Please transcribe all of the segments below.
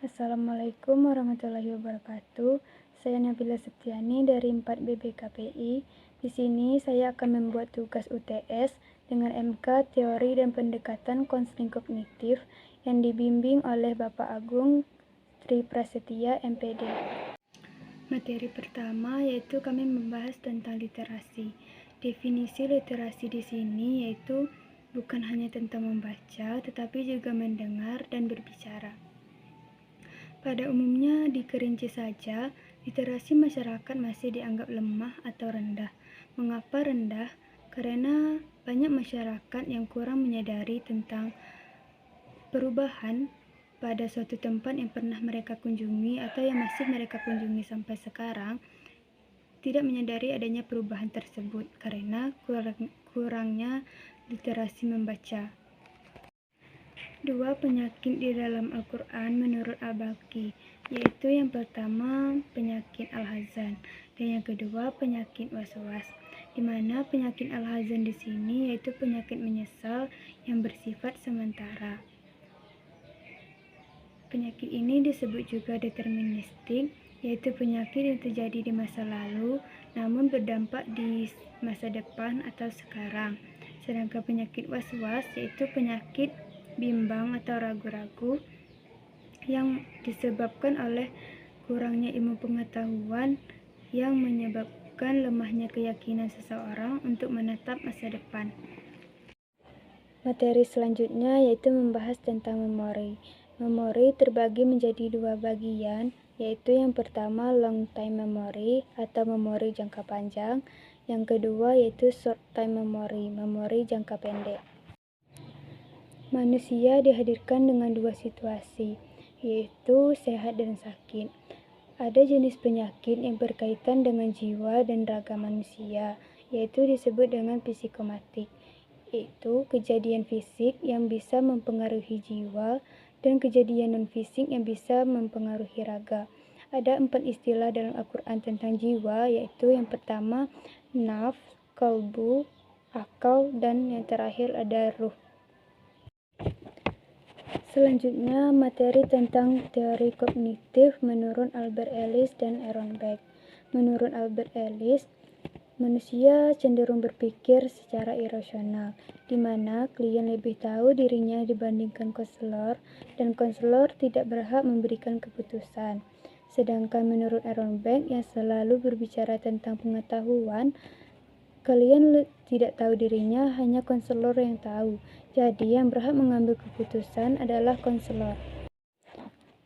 Assalamualaikum warahmatullahi wabarakatuh. Saya Nabila Septiani dari 4B BKPI. Di sini saya akan membuat tugas UTS dengan MK Teori dan Pendekatan Konseling Kognitif yang dibimbing oleh Bapak Agung Tri Prasetya MPD. Materi pertama yaitu kami membahas tentang literasi. Definisi literasi di sini yaitu bukan hanya tentang membaca, tetapi juga mendengar dan berbicara. Pada umumnya dikerinci saja, literasi masyarakat masih dianggap lemah atau rendah. Mengapa rendah? Karena banyak masyarakat yang kurang menyadari tentang perubahan pada suatu tempat yang pernah mereka kunjungi atau yang masih mereka kunjungi sampai sekarang, tidak menyadari adanya perubahan tersebut karena kurangnya literasi membaca. 2 penyakit di dalam Al-Quran menurut Al-Baqi, yaitu yang pertama penyakit Al-Hazan dan yang kedua penyakit waswas. Di mana penyakit Al-Hazan di sini yaitu penyakit menyesal yang bersifat sementara. Penyakit ini disebut juga deterministik, yaitu penyakit yang terjadi di masa lalu namun berdampak di masa depan atau sekarang. Sedangkan penyakit waswas yaitu penyakit bimbang atau ragu-ragu yang disebabkan oleh kurangnya ilmu pengetahuan yang menyebabkan lemahnya keyakinan seseorang untuk menatap masa depan. Materi selanjutnya yaitu membahas tentang memori. Memori terbagi menjadi 2 bagian, yaitu yang pertama long time memory atau memori jangka panjang, yang kedua yaitu short time memory, memori jangka pendek. Manusia dihadirkan dengan 2 situasi, yaitu sehat dan sakit. Ada jenis penyakit yang berkaitan dengan jiwa dan raga manusia, yaitu disebut dengan psikomatik, yaitu kejadian fisik yang bisa mempengaruhi jiwa dan kejadian non-fisik yang bisa mempengaruhi raga. Ada 4 istilah dalam Al-Quran tentang jiwa, yaitu yang pertama nafs, kalbu, akal, dan yang terakhir ada ruh. Selanjutnya, materi tentang teori kognitif menurut Albert Ellis dan Aaron Beck. Menurut Albert Ellis, manusia cenderung berpikir secara irasional, di mana klien lebih tahu dirinya dibandingkan konselor, dan konselor tidak berhak memberikan keputusan. Sedangkan menurut Aaron Beck yang selalu berbicara tentang pengetahuan, klien tidak tahu dirinya, hanya konselor yang tahu. Jadi yang berhak mengambil keputusan adalah konselor.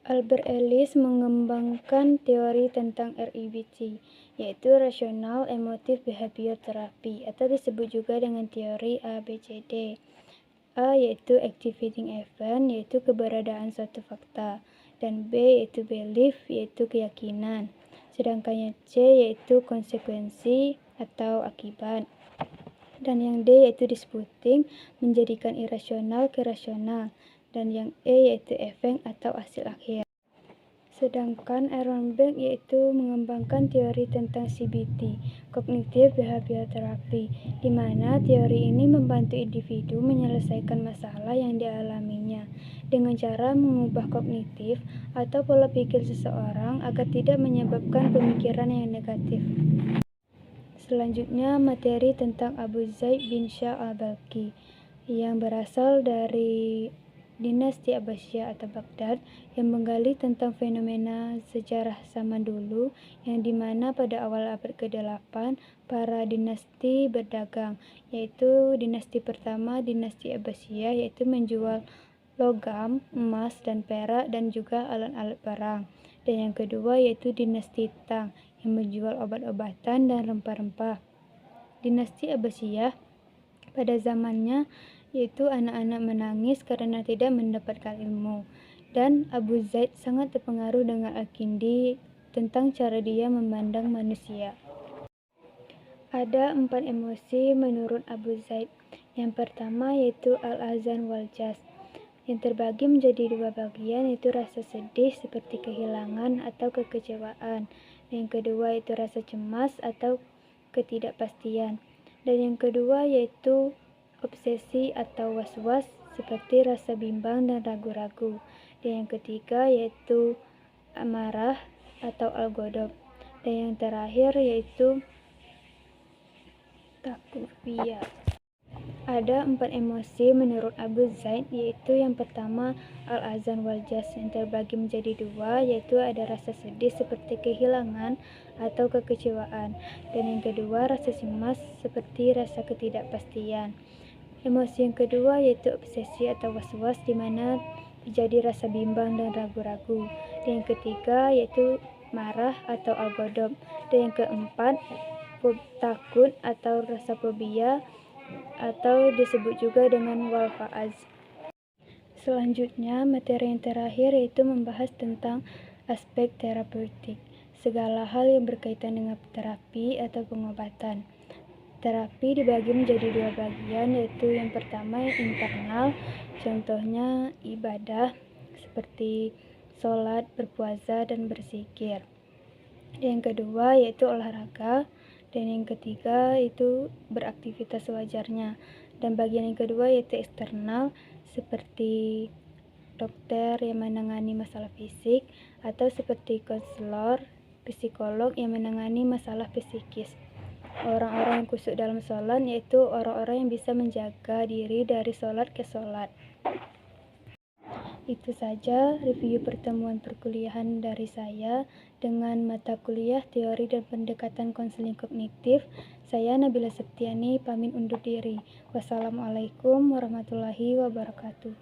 Albert Ellis mengembangkan teori tentang REBT, yaitu Rational Emotive Behavior Therapy, atau disebut juga dengan teori ABCD. A yaitu activating event, yaitu keberadaan suatu fakta, dan B yaitu belief, yaitu keyakinan. Sedangkan yang C yaitu konsekuensi atau akibat. Dan yang D yaitu disputing, menjadikan irasional ke rasional, dan yang E yaitu efek atau hasil akhir. Sedangkan Aaron Beck yaitu mengembangkan teori tentang CBT, Cognitive Behavior Therapy, di mana teori ini membantu individu menyelesaikan masalah yang dialaminya dengan cara mengubah kognitif atau pola pikir seseorang agar tidak menyebabkan pemikiran yang negatif. Selanjutnya, materi tentang Abu Zaid bin Shah al-Balkhi yang berasal dari dinasti Abbasiyah atau Baghdad, yang menggali tentang fenomena sejarah zaman dulu yang dimana pada awal abad ke-8 para dinasti berdagang, yaitu dinasti pertama dinasti Abbasiyah yaitu menjual logam, emas dan perak dan juga alat-alat perang, dan yang kedua yaitu dinasti Tang yang menjual obat-obatan dan rempah-rempah. Dinasti Abbasiyah pada zamannya yaitu anak-anak menangis karena tidak mendapatkan ilmu, dan Abu Zaid sangat terpengaruh dengan Al-Kindi tentang cara dia memandang manusia. Ada 4 emosi menurut Abu Zaid. Yang pertama yaitu al-azan wal jas, yang terbagi menjadi 2 bagian, yaitu rasa sedih seperti kehilangan atau kekecewaan. Yang kedua yaitu rasa cemas atau ketidakpastian. Dan yang kedua yaitu obsesi atau was-was seperti rasa bimbang dan ragu-ragu. Dan yang ketiga yaitu amarah atau al-ghadab. Dan yang terakhir yaitu takfiyah. Ada 4 emosi menurut Abu Zaid, yaitu yang pertama al-azan wal jas, yang terbagi menjadi 2, yaitu ada rasa sedih seperti kehilangan atau kekecewaan, dan yang kedua rasa cemas seperti rasa ketidakpastian. Emosi yang kedua yaitu obsesi atau was-was, di mana terjadi rasa bimbang dan ragu-ragu. Dan yang ketiga yaitu marah atau al-ghadab. Dan yang keempat takut atau rasa fobia, atau disebut juga dengan wal-fa'az. Selanjutnya, materi yang terakhir yaitu membahas tentang aspek terapeutik, segala hal yang berkaitan dengan terapi atau pengobatan. Terapi dibagi menjadi 2 bagian, yaitu yang pertama yang internal, contohnya ibadah seperti sholat, berpuasa, dan berzikir. Yang kedua yaitu olahraga, dan yang ketiga itu beraktivitas sewajarnya. Dan bagian yang kedua yaitu eksternal, seperti dokter yang menangani masalah fisik, atau seperti konselor, psikolog yang menangani masalah psikis. Orang-orang yang khusyuk dalam sholat yaitu orang-orang yang bisa menjaga diri dari sholat ke sholat. Itu saja review pertemuan perkuliahan dari saya dengan mata kuliah teori dan pendekatan konseling kognitif. Saya Nabila Septiani pamit undur diri. Wassalamualaikum warahmatullahi wabarakatuh.